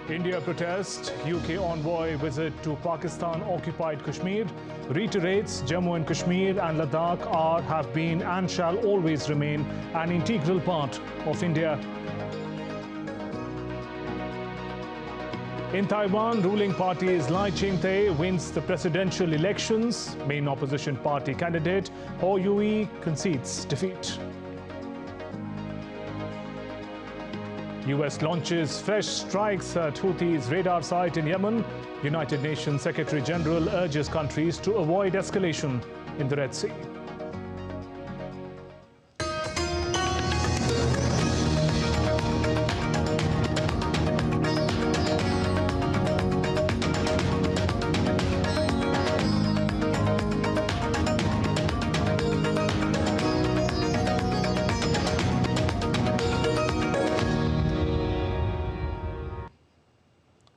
India protest, UK envoy visit to Pakistan-occupied Kashmir, reiterates Jammu and Kashmir and Ladakh have been and shall always remain an integral part of India. In Taiwan, ruling party's Lai Ching-te wins the presidential elections. Main opposition party candidate Ho Yui concedes defeat. US launches fresh strikes at Houthis' radar site in Yemen. United Nations Secretary General urges countries to avoid escalation in the Red Sea.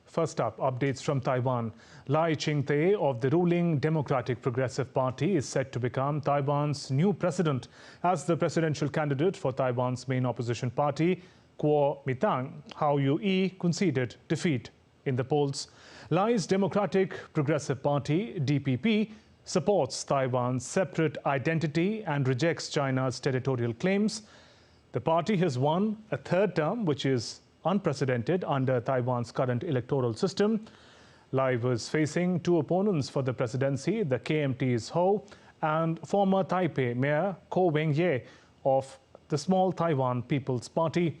First up, updates from Taiwan. Lai Ching-te of the ruling Democratic Progressive Party is set to become Taiwan's new president as the presidential candidate for Taiwan's main opposition party, Kuomintang. Ho Yui conceded defeat in the polls. Lai's Democratic Progressive Party, DPP, supports Taiwan's separate identity and rejects China's territorial claims. The party has won a third term, which is unprecedented under Taiwan's current electoral system. Lai was facing two opponents for the presidency, the KMT's Ho and former Taipei Mayor Ko Wen-ye of the small Taiwan People's Party.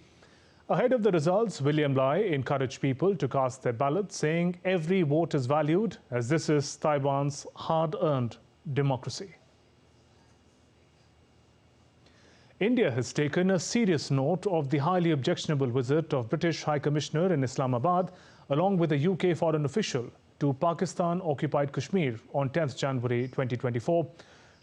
Ahead of the results, William Lai encouraged people to cast their ballots, saying every vote is valued as this is Taiwan's hard-earned democracy. India has taken a serious note of the highly objectionable visit of British High Commissioner in Islamabad, along with a UK foreign official, to Pakistan-occupied Kashmir on 10th January 2024.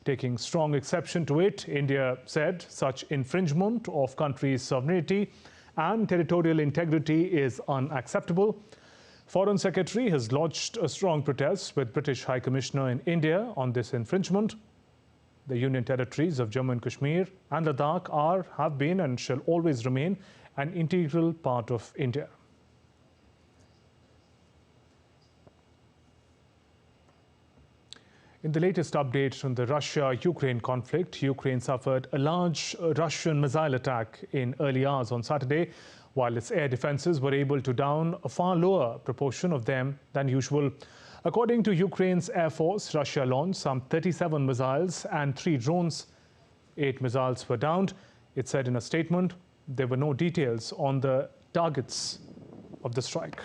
Taking strong exception to it, India said such infringement of country's sovereignty and territorial integrity is unacceptable. Foreign Secretary has lodged a strong protest with British High Commissioner in India on this infringement. The Union territories of Jammu and Kashmir and Ladakh have been and shall always remain an integral part of India. In the latest update from the Russia-Ukraine conflict, Ukraine suffered a large Russian missile attack in early hours on Saturday, while its air defenses were able to down a far lower proportion of them than usual. According to Ukraine's Air Force, Russia launched some 37 missiles and 3 drones. 8 missiles were downed. It said in a statement there were no details on the targets of the strike.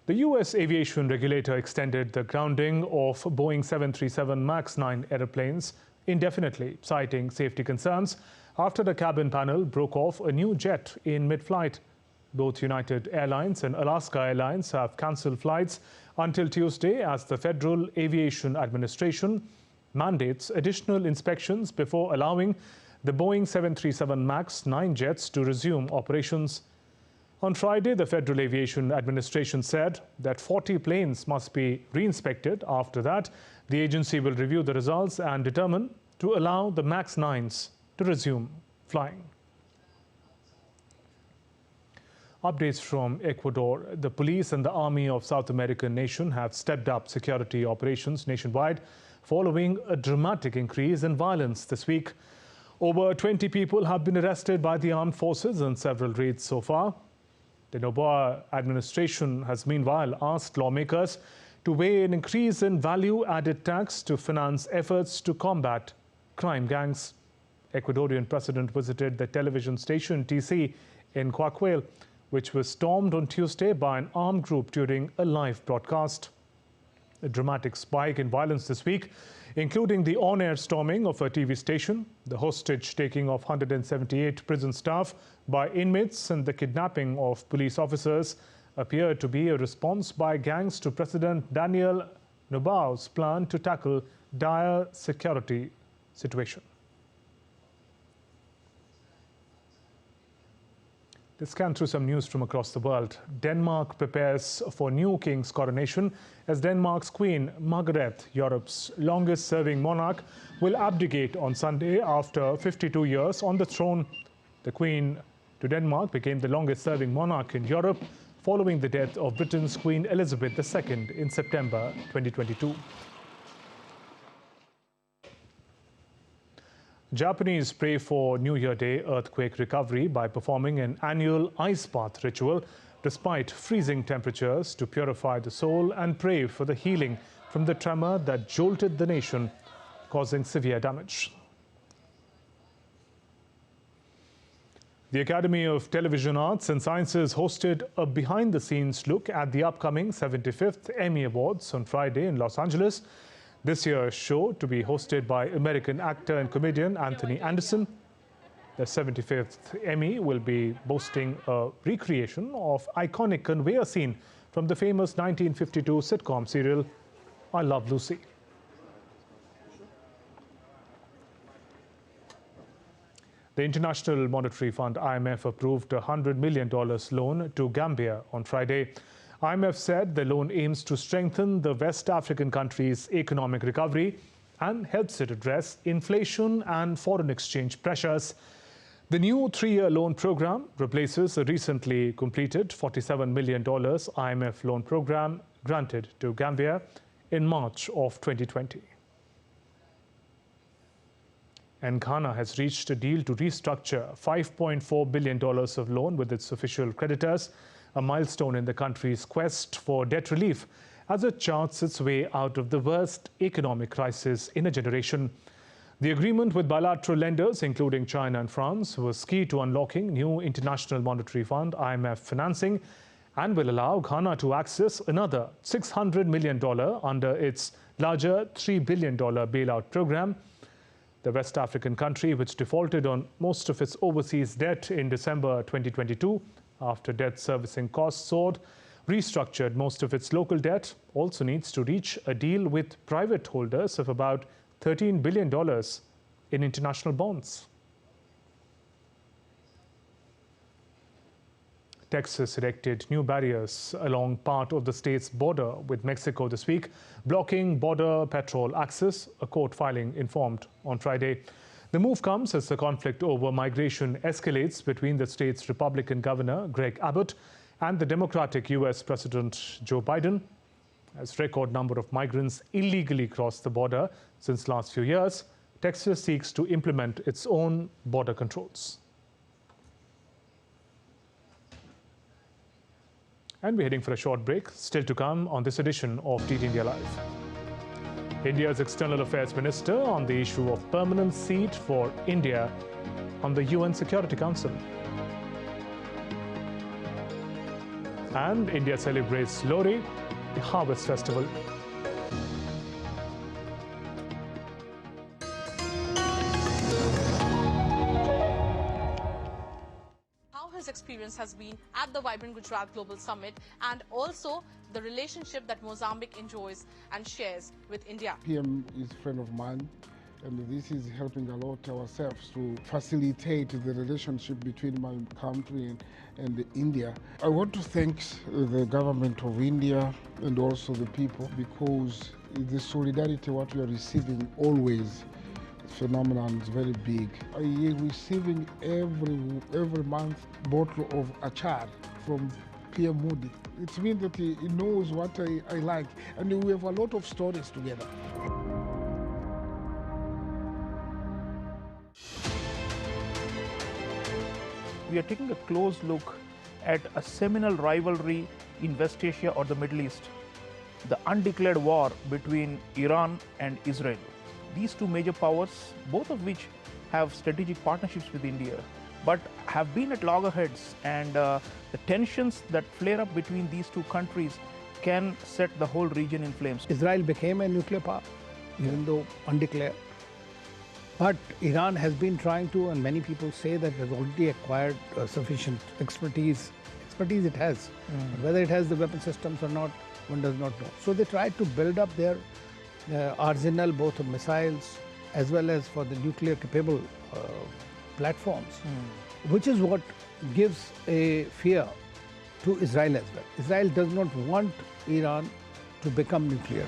The US aviation regulator extended the grounding of Boeing 737 MAX 9 airplanes indefinitely, citing safety concerns after the cabin panel broke off a new jet in mid-flight. Both United Airlines and Alaska Airlines have cancelled flights until Tuesday as the Federal Aviation Administration mandates additional inspections before allowing the Boeing 737 MAX 9 jets to resume operations. On Friday, the Federal Aviation Administration said that 40 planes must be re-inspected. After that, the agency will review the results and determine to allow the MAX 9s to resume flying. Updates from Ecuador. The police and the army of South American nation have stepped up security operations nationwide following a dramatic increase in violence this week. Over 20 people have been arrested by the armed forces in several raids so far. The Noboa administration has meanwhile asked lawmakers to weigh an increase in value-added tax to finance efforts to combat crime gangs. Ecuadorian president visited the television station TC in Coahuila, which was stormed on Tuesday by an armed group during a live broadcast. A dramatic spike in violence this week, including the on-air storming of a TV station, the hostage-taking of 178 prison staff by inmates, and the kidnapping of police officers, appear to be a response by gangs to President Daniel Noboa's plan to tackle dire security situation. Let's scan through some news from across the world. Denmark prepares for new king's coronation as Denmark's Queen Margaret, Europe's longest-serving monarch, will abdicate on Sunday after 52 years on the throne. The Queen to Denmark became the longest-serving monarch in Europe following the death of Britain's Queen Elizabeth II in September 2022. Japanese pray for New Year Day earthquake recovery by performing an annual ice bath ritual despite freezing temperatures to purify the soul and pray for the healing from the tremor that jolted the nation, causing severe damage. The Academy of Television Arts and Sciences hosted a behind-the-scenes look at the upcoming 75th Emmy Awards on Friday in Los Angeles. This year's show to be hosted by American actor and comedian Anthony Anderson. The 75th Emmy will be boasting a recreation of iconic conveyor scene from the famous 1952 sitcom serial I Love Lucy. The International Monetary Fund (IMF) approved a $100 million loan to Gambia on Friday. IMF said the loan aims to strengthen the West African country's economic recovery and helps it address inflation and foreign exchange pressures. The new three-year loan program replaces a recently completed $47 million IMF loan program granted to Gambia in March of 2020. And Ghana has reached a deal to restructure $5.4 billion of loan with its official creditors, a milestone in the country's quest for debt relief as it charts its way out of the worst economic crisis in a generation. The agreement with bilateral lenders, including China and France, was key to unlocking new International Monetary Fund (IMF) financing and will allow Ghana to access another $600 million under its larger $3 billion bailout program. The West African country, which defaulted on most of its overseas debt in December 2022 after debt servicing costs soared, restructured most of its local debt, also needs to reach a deal with private holders of about $13 billion in international bonds. Texas erected new barriers along part of the state's border with Mexico this week, blocking border patrol access, a court filing informed on Friday. The move comes as the conflict over migration escalates between the state's Republican governor, Greg Abbott, and the Democratic U.S. President Joe Biden. As record number of migrants illegally crossed the border since last few years, Texas seeks to implement its own border controls. And we're heading for a short break. Still to come on this edition of DD India Live. India's External Affairs Minister on the issue of permanent seat for India on the UN Security Council. And India celebrates Lohri, the harvest festival. His experience has been at the Vibrant Gujarat Global Summit and also the relationship that Mozambique enjoys and shares with India. PM is a friend of mine, and this is helping a lot ourselves to facilitate the relationship between my country and India. I want to thank the government of India and also the people, because the solidarity what we are receiving always phenomenon is very big. I am receiving every month bottle of achar from PM Modi. It means that he knows what I like, and we have a lot of stories together. We are taking a close look at a seminal rivalry in West Asia or the Middle East, the undeclared war between Iran and Israel. These two major powers, both of which have strategic partnerships with India, but have been at loggerheads, and the tensions that flare up between these two countries can set the whole region in flames. Israel became a nuclear power, even though undeclared. But Iran has been trying to, and many people say that it has already acquired sufficient expertise. Expertise it has. But whether it has the weapon systems or not, one does not know. So they tried to build up their arsenal, both of missiles as well as for the nuclear capable platforms. which is what gives a fear to Israel as well. Israel does not want Iran to become nuclear.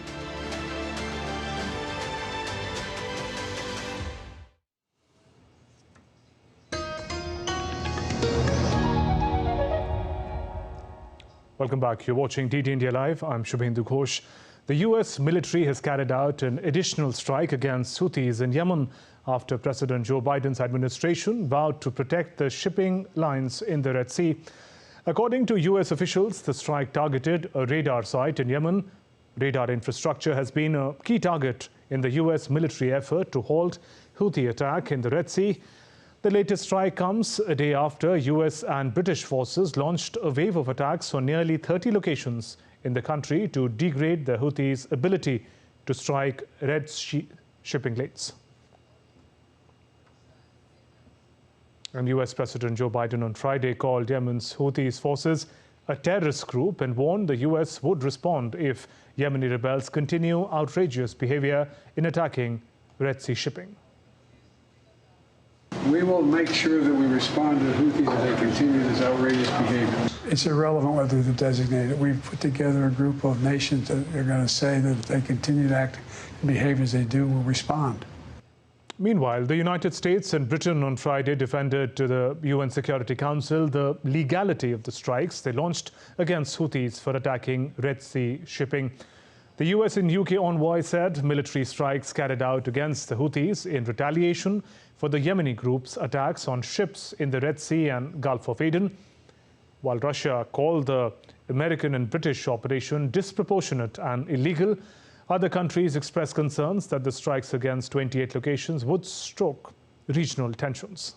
Welcome back. You're watching DD India Live. I'm Shubhendu Ghosh. The US military has carried out an additional strike against Houthis in Yemen after President Joe Biden's administration vowed to protect the shipping lines in the Red Sea. According to US officials, the strike targeted a radar site in Yemen. Radar infrastructure has been a key target in the US military effort to halt Houthi attack in the Red Sea. The latest strike comes a day after US and British forces launched a wave of attacks on nearly 30 locations in the country to degrade the Houthis' ability to strike Red Sea shipping lanes. And US President Joe Biden on Friday called Yemen's Houthis forces a terrorist group and warned the US would respond if Yemeni rebels continue outrageous behavior in attacking Red Sea shipping. We will make sure that we respond to the Houthis as they continue this outrageous behavior. It's irrelevant whether they're designated. We've put together a group of nations that are going to say that if they continue to act and behave as they do, we'll respond. Meanwhile, the United States and Britain on Friday defended to the UN Security Council the legality of the strikes they launched against Houthis for attacking Red Sea shipping. The US and UK envoy said military strikes carried out against the Houthis in retaliation for the Yemeni group's attacks on ships in the Red Sea and Gulf of Aden, while Russia called the American and British operation disproportionate and illegal. Other countries expressed concerns that the strikes against 28 locations would stoke regional tensions.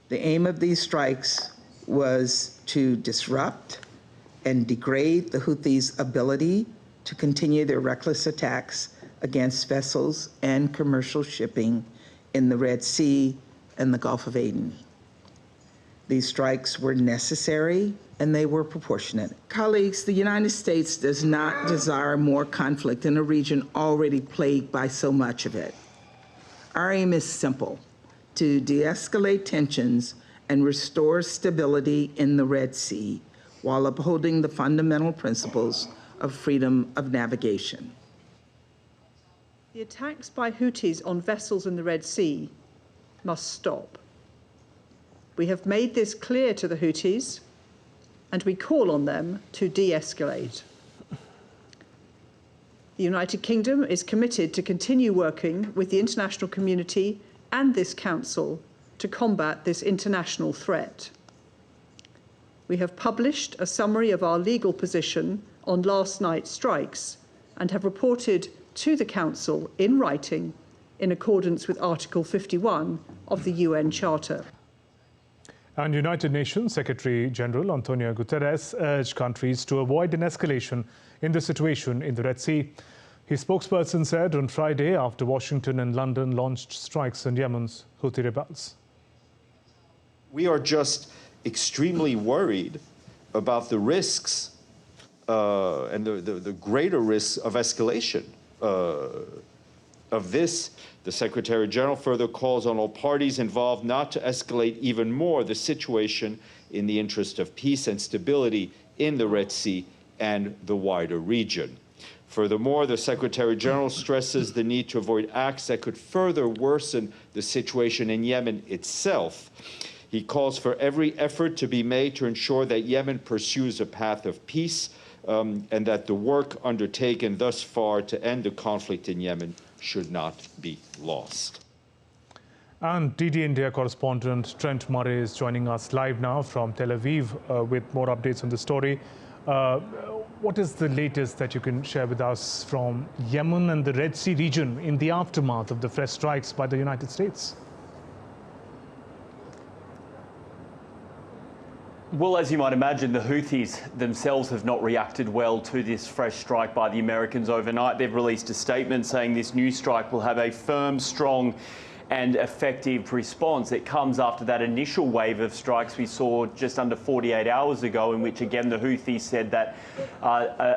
The aim of these strikes was to disrupt and degrade the Houthis' ability to continue their reckless attacks against vessels and commercial shipping in the Red Sea and the Gulf of Aden. These strikes were necessary and they were proportionate. Colleagues, the United States does not desire more conflict in a region already plagued by so much of it. Our aim is simple: to de-escalate tensions and restore stability in the Red Sea while upholding the fundamental principles of freedom of navigation. The attacks by Houthis on vessels in the Red Sea must stop. We have made this clear to the Houthis, and we call on them to de-escalate. The United Kingdom is committed to continue working with the international community and this Council to combat this international threat. We have published a summary of our legal position on last night's strikes and have reported to the Council in writing in accordance with Article 51 of the UN Charter. And United Nations Secretary General Antonio Guterres urged countries to avoid an escalation in the situation in the Red Sea. His spokesperson said on Friday after Washington and London launched strikes on Yemen's Houthi rebels. We are just extremely worried about the risks and the greater risks of escalation of this. The Secretary General further calls on all parties involved not to escalate even more the situation in the interest of peace and stability in the Red Sea and the wider region. Furthermore, the Secretary General stresses the need to avoid acts that could further worsen the situation in Yemen itself. He calls for every effort to be made to ensure that Yemen pursues a path of peace and that the work undertaken thus far to end the conflict in Yemen should not be lost. And DD India correspondent Trent Murray is joining us live now from Tel Aviv with more updates on the story. What is the latest that you can share with us from Yemen and the Red Sea region in the aftermath of the fresh strikes by the United States? Well, as you might imagine, the Houthis themselves have not reacted well to this fresh strike by the Americans overnight. They've released a statement saying this new strike will have a firm, strong and effective response. It comes after that initial wave of strikes we saw just under 48 hours ago, in which again the Houthis said that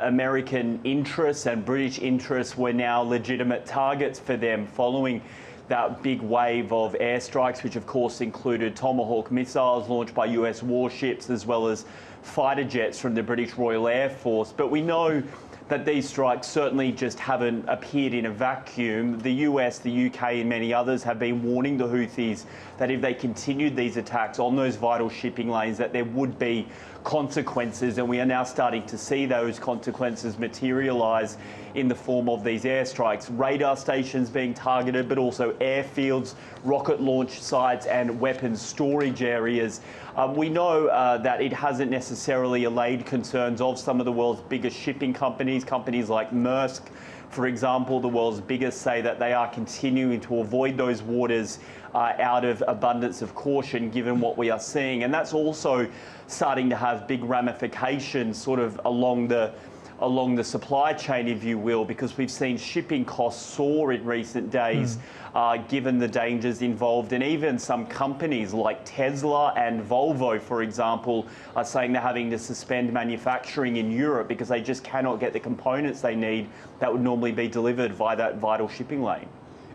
American interests and British interests were now legitimate targets for them following that big wave of airstrikes, which of course included Tomahawk missiles launched by US warships, as well as fighter jets from the British Royal Air Force. But we know that these strikes certainly just haven't appeared in a vacuum. The US, the UK and many others have been warning the Houthis that if they continued these attacks on those vital shipping lanes, that there would be consequences, and we are now starting to see those consequences materialise in the form of these airstrikes. Radar stations being targeted, but also airfields, rocket launch sites and weapons storage areas. We know that it hasn't necessarily allayed concerns of some of the world's biggest shipping companies, companies like Maersk, for example. The world's biggest say that they are continuing to avoid those waters out of abundance of caution, given what we are seeing. And that's also starting to have big ramifications sort of along the supply chain, if you will, because we've seen shipping costs soar in recent days, given the dangers involved. And even some companies like Tesla and Volvo, for example, are saying they're having to suspend manufacturing in Europe because they just cannot get the components they need that would normally be delivered via that vital shipping lane.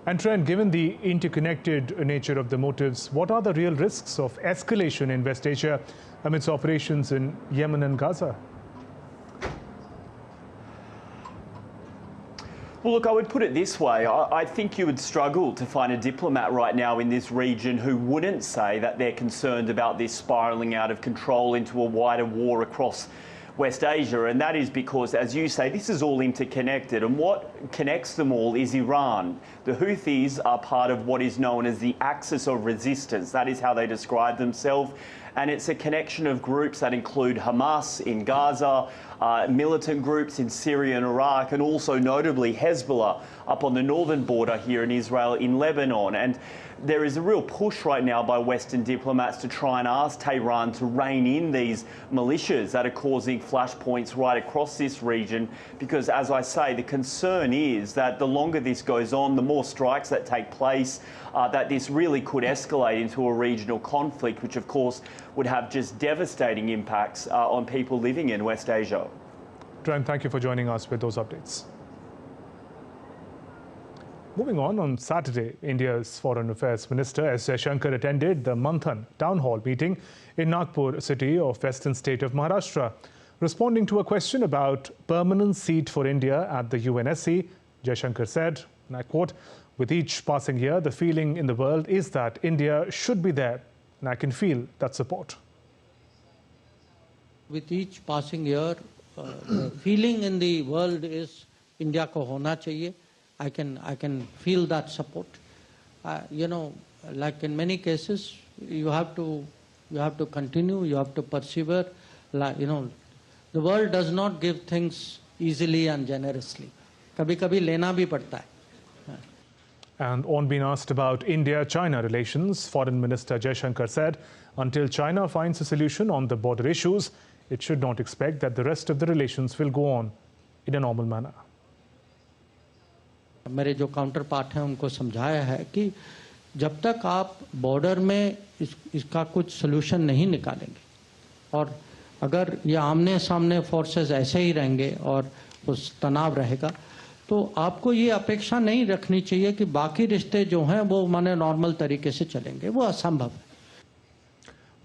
And Trent, given the interconnected nature of the motives, what are the real risks of escalation in West Asia amidst operations in Yemen and Gaza? Well, look, I would put it this way. I think you would struggle to find a diplomat right now in this region who wouldn't say that they're concerned about this spiralling out of control into a wider war across West Asia. And that is because, as you say, this is all interconnected. And what connects them all is Iran. The Houthis are part of what is known as the axis of resistance. That is how they describe themselves. And it's a connection of groups that include Hamas in Gaza, militant groups in Syria and Iraq, and also notably Hezbollah up on the northern border here in Israel, in Lebanon. And there is a real push right now by Western diplomats to try and ask Tehran to rein in these militias that are causing flashpoints right across this region, because, as I say, the concern is that the longer this goes on, the more strikes that take place, that this really could escalate into a regional conflict, which of course would have just devastating impacts on people living in West Asia. Trent, thank you for joining us with those updates. Moving on Saturday, India's Foreign Affairs Minister S. Jaishankar attended the Manthan Town Hall meeting in Nagpur city of Western state of Maharashtra. Responding to a question about permanent seat for India at the UNSC, Jaishankar said, and I quote, "With each passing year, the feeling in the world is that India should be there, and I can feel that support." With each passing year, the feeling in the world is India ko hona chahiye. I can feel that support. You know, like in many cases, you have to continue. You have to persevere. Like, you know, the world does not give things easily and generously. Kabhi-kabhi lena bhi padta hai. And on being asked about India-China relations, Foreign Minister Jaishankar said, until China finds a solution on the border issues, it should not expect that the rest of the relations will go on in a normal manner. मेरे जो counter part हैं उनको समझाया है कि जब तक आप बॉर्डर में इसका कुछ सलूशन नहीं निकालेंगे और अगर ये आमने सामने फोर्सेस ऐसे ही रहेंगे और उस तनाव रहेगा, तो आपको ये अपेक्षा नहीं रखनी चाहिए कि बाकी रिश्ते जो हैं वो माने नॉर्मल तरीके से चलेंगे, वो असंभव है.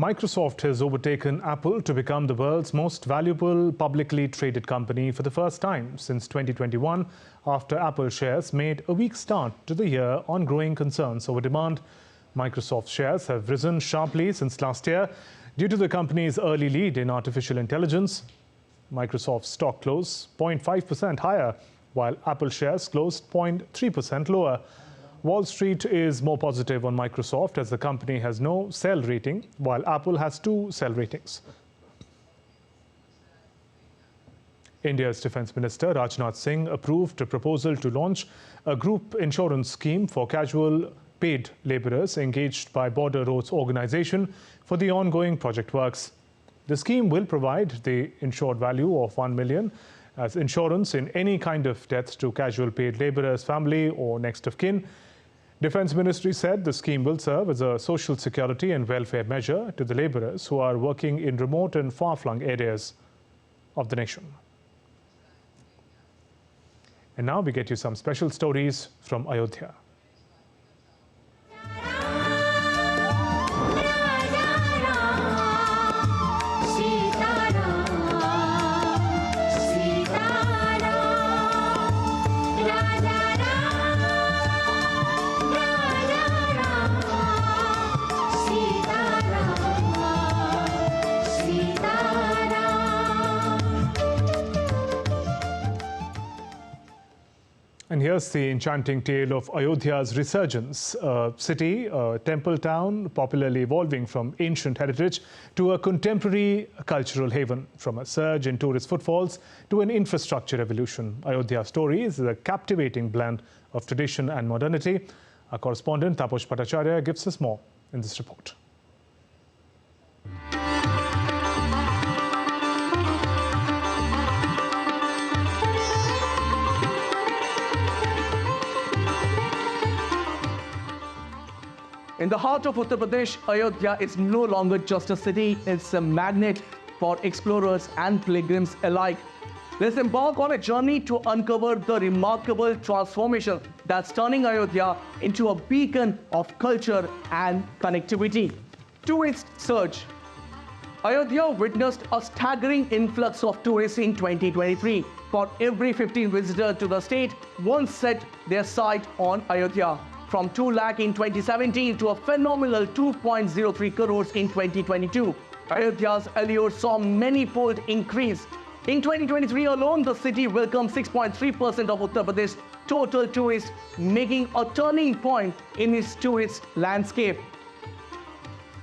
Microsoft has overtaken Apple to become the world's most valuable publicly traded company for the first time since 2021, after Apple shares made a weak start to the year on growing concerns over demand. Microsoft shares have risen sharply since last year due to the company's early lead in artificial intelligence. Microsoft's stock closed 0.5% higher, while Apple shares closed 0.3% lower. Wall Street is more positive on Microsoft as the company has no sell rating, while Apple has 2 sell ratings. India's Defence Minister Rajnath Singh approved a proposal to launch a group insurance scheme for casual paid labourers engaged by Border Roads Organisation for the ongoing project works. The scheme will provide the insured value of $1 million as insurance in any kind of death to casual paid labourers' family or next of kin. Defence Ministry said the scheme will serve as a social security and welfare measure to the labourers who are working in remote and far-flung areas of the nation. And now we get you some special stories from Ayodhya. And here's the enchanting tale of Ayodhya's resurgence, a city, a temple town, popularly evolving from ancient heritage to a contemporary cultural haven, from a surge in tourist footfalls to an infrastructure revolution. Ayodhya's story is a captivating blend of tradition and modernity. Our correspondent Taposh Bhattacharya gives us more in this report. In the heart of Uttar Pradesh, Ayodhya is no longer just a city, it's a magnet for explorers and pilgrims alike. Let's embark on a journey to uncover the remarkable transformation that's turning Ayodhya into a beacon of culture and connectivity. Tourist surge. Ayodhya witnessed a staggering influx of tourists in 2023. For every 15 visitors to the state, one set their sight on Ayodhya. From 2 lakh in 2017 to a phenomenal 2.03 crores in 2022. Ayodhya's allure saw many-fold increase. In 2023 alone, the city welcomed 6.3% of Uttar Pradesh's total tourists, making a turning point in its tourist landscape.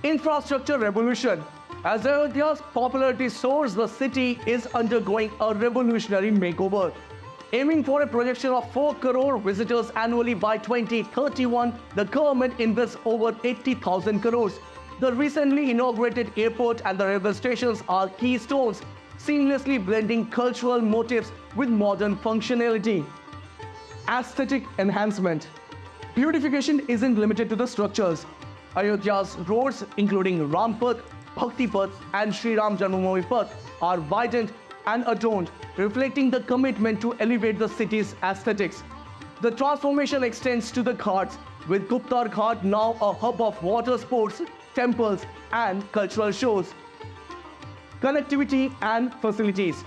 Infrastructure revolution. As Ayodhya's popularity soars, the city is undergoing a revolutionary makeover. Aiming for a projection of 4 crore visitors annually by 2031, the government invests over 80,000 crores. The recently inaugurated airport and the railway stations are keystones, seamlessly blending cultural motifs with modern functionality. Aesthetic enhancement. Beautification isn't limited to the structures. Ayodhya's roads, including Ram Path, Bhakti Path, and Sri Ram Janmabhoomi Path, are widened and adorned, reflecting the commitment to elevate the city's aesthetics. The transformation extends to the ghats, with Guptar Ghat now a hub of water sports, temples, and cultural shows. Connectivity and facilities.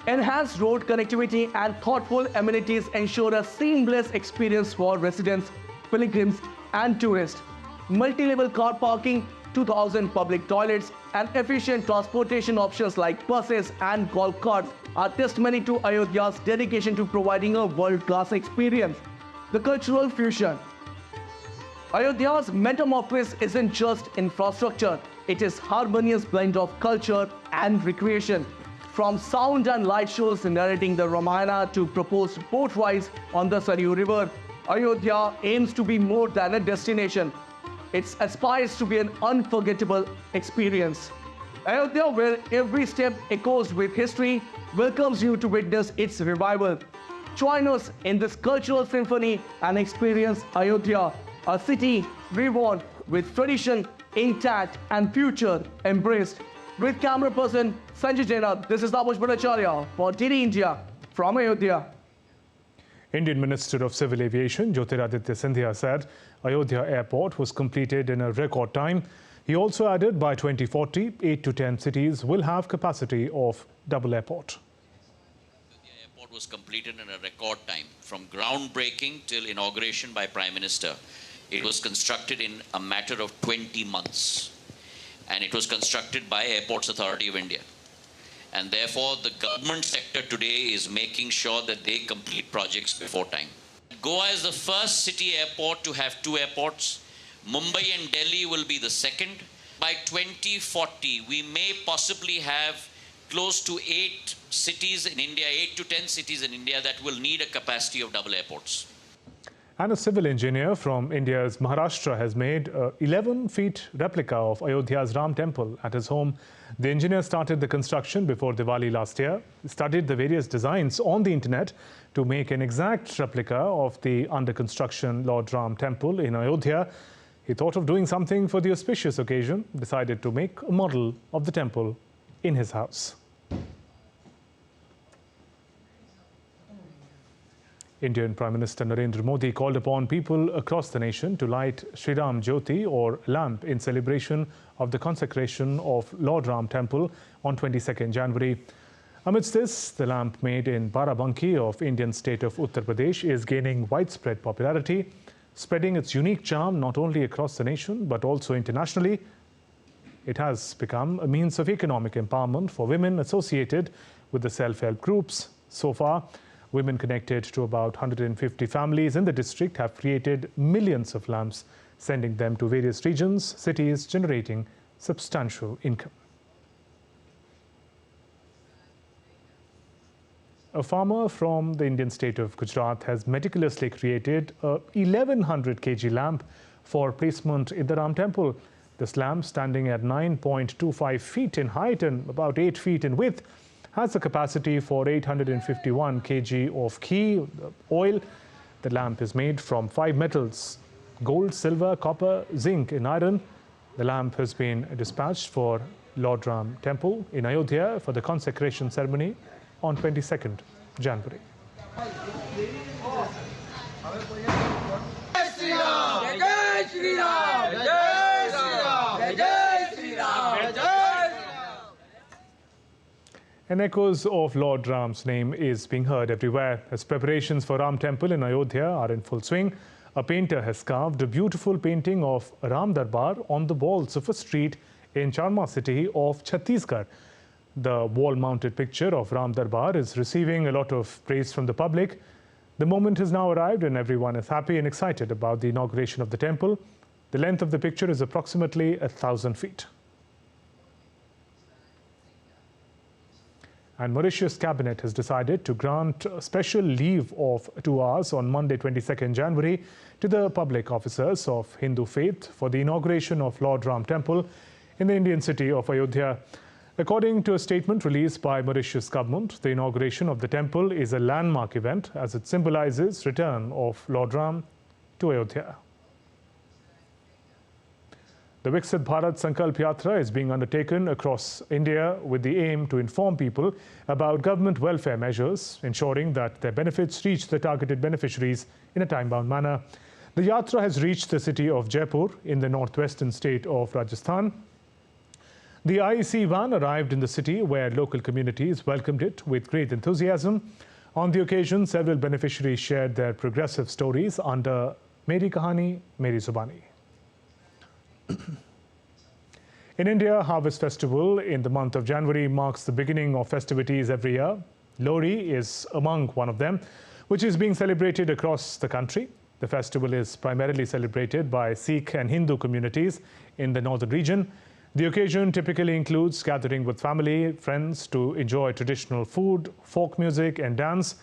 Enhanced road connectivity and thoughtful amenities ensure a seamless experience for residents, pilgrims, and tourists. Multi-level car parking, 2,000 public toilets, and efficient transportation options like buses and golf carts are testimony to Ayodhya's dedication to providing a world-class experience. The cultural fusion. Ayodhya's metamorphosis isn't just infrastructure, it is harmonious blend of culture and recreation. From sound and light shows narrating the Ramayana to proposed boat rides on the Saryu River, Ayodhya aims to be more than a destination. It aspires to be an unforgettable experience. Ayodhya, where every step echoes with history, welcomes you to witness its revival. Join us in this cultural symphony and experience Ayodhya, a city reborn with tradition intact and future embraced. With camera person Sanjay Jaina, this is Taposh Bhattacharya for DD India from Ayodhya. Indian Minister of Civil Aviation Jyotiraditya Scindia said Ayodhya Airport was completed in a record time. He also added by 2040, 8 to 10 cities will have capacity of double airport. The airport was completed in a record time, from groundbreaking till inauguration by Prime Minister. It was constructed in a matter of 20 months. And it was constructed by Airports Authority of India. And therefore, the government sector today is making sure that they complete projects before time. Goa is the first city airport to have 2 airports. Mumbai and Delhi will be the second. By 2040, we may possibly have close to 8 cities in India, 8 to 10 cities in India that will need a capacity of double airports. And a civil engineer from India's Maharashtra has made an 11-feet replica of Ayodhya's Ram Temple at his home. The engineer started the construction before Diwali last year. He studied the various designs on the internet to make an exact replica of the under-construction Lord Ram Temple in Ayodhya. He thought of doing something for the auspicious occasion, decided to make a model of the temple in his house. Indian Prime Minister Narendra Modi called upon people across the nation to light Sri Ram Jyoti or lamp in celebration of the consecration of Lord Ram Temple on 22nd January. Amidst this, the lamp made in Barabanki of Indian state of Uttar Pradesh is gaining widespread popularity, spreading its unique charm not only across the nation but also internationally. It has become a means of economic empowerment for women associated with the self-help groups. So far, Women connected to about 150 families in the district have created millions of lamps, sending them to various regions, cities, generating substantial income. A farmer from the Indian state of Gujarat has meticulously created a 1100 kg lamp for placement in the Ram temple. This lamp, standing at 9.25 feet in height and about 8 feet in width, has a capacity for 851 kg of ghee, oil. The lamp is made from 5 metals: gold, silver, copper, zinc and iron. The lamp has been dispatched for Lord Ram temple in Ayodhya for the consecration ceremony on 22nd January. And echoes of Lord Ram's name is being heard everywhere as preparations for Ram temple in Ayodhya are in full swing. A painter has carved a beautiful painting of Ram Darbar on the walls of a street in Charma city of Chhattisgarh. The wall-mounted picture of Ram Darbar is receiving a lot of praise from the public. The moment has now arrived and everyone is happy and excited about the inauguration of the temple. The length of the picture is approximately 1,000 feet. And Mauritius cabinet has decided to grant a special leave of 2 hours on Monday 22nd January to the public officers of Hindu faith for the inauguration of Lord Ram temple in the Indian city of Ayodhya. According to a statement released by Mauritius government, the inauguration of the temple is a landmark event as it symbolizes return of Lord Ram to Ayodhya. The Viksit Bharat Sankalp Yatra is being undertaken across India with the aim to inform people about government welfare measures, ensuring that their benefits reach the targeted beneficiaries in a time-bound manner. The Yatra has reached the city of Jaipur in the northwestern state of Rajasthan. The IEC van arrived in the city where local communities welcomed it with great enthusiasm. On the occasion, several beneficiaries shared their progressive stories under Meri Kahani, Meri Zubani. In India, Harvest Festival in the month of January marks the beginning of festivities every year. Lohri is among one of them, which is being celebrated across the country. The festival is primarily celebrated by Sikh and Hindu communities in the northern region. The occasion typically includes gathering with family, friends to enjoy traditional food, folk music and dance.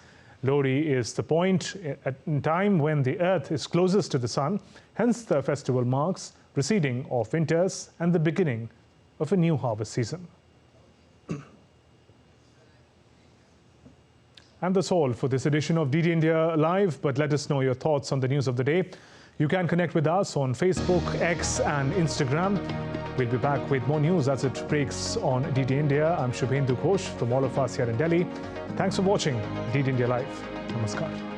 Lohri is the point in time when the earth is closest to the sun. Hence, the festival marks receding of winters and the beginning of a new harvest season. And that's all for this edition of DD India Live, but let us know your thoughts on the news of the day. You can connect with us on Facebook, X and Instagram. We'll be back with more news as it breaks on DD India. I'm Shubhendu Ghosh from all of us here in Delhi. Thanks for watching DD India Live. Namaskar.